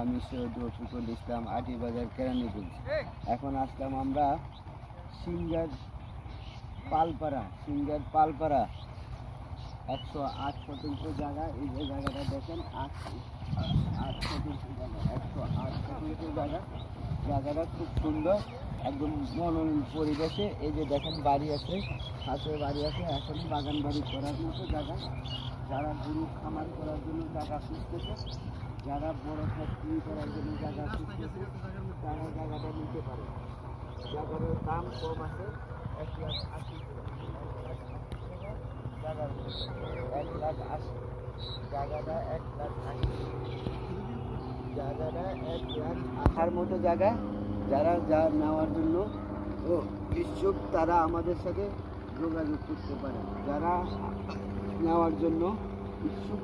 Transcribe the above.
আমি সৈয়দ রফিকুল ইসলাম, আটিবাজার কেরানীগঞ্জ। এখন আসলাম আমরা সিঙ্গার পালপাড়া 108 শতাংশ জায়গা। এই যে জায়গাটা দেখেন, 8 শতাংশ জায়গা, 108 শতাংশ জায়গা। জায়গাটা খুব সুন্দর, একদম মনোরম পরিবেশে। এই যে দেখেন বাড়ি আছে, হাতের বাড়ি আছে, এখন বাগান বাড়ি করার মতো জায়গা। যারা গরু খামার করার জন্য জায়গা খুঁজতেছে, যারা বড় ফ্যাক্টরি করার জন্য জায়গা খুঁজতেছে, তারা জায়গাটা নিতে পারে। জায়গাটার দাম কম আছে, 1,80,000 টাকা। জায়গা 1,80,000, জায়গাটা 1,80,000, জায়গাটা 1,80,000 মতো জায়গা। যারা যা নেওয়ার জন্য ইচ্ছুক তারা আমাদের সাথে যোগাযোগ করতে পারে। যারা নেওয়ার জন্য ইচ্ছুক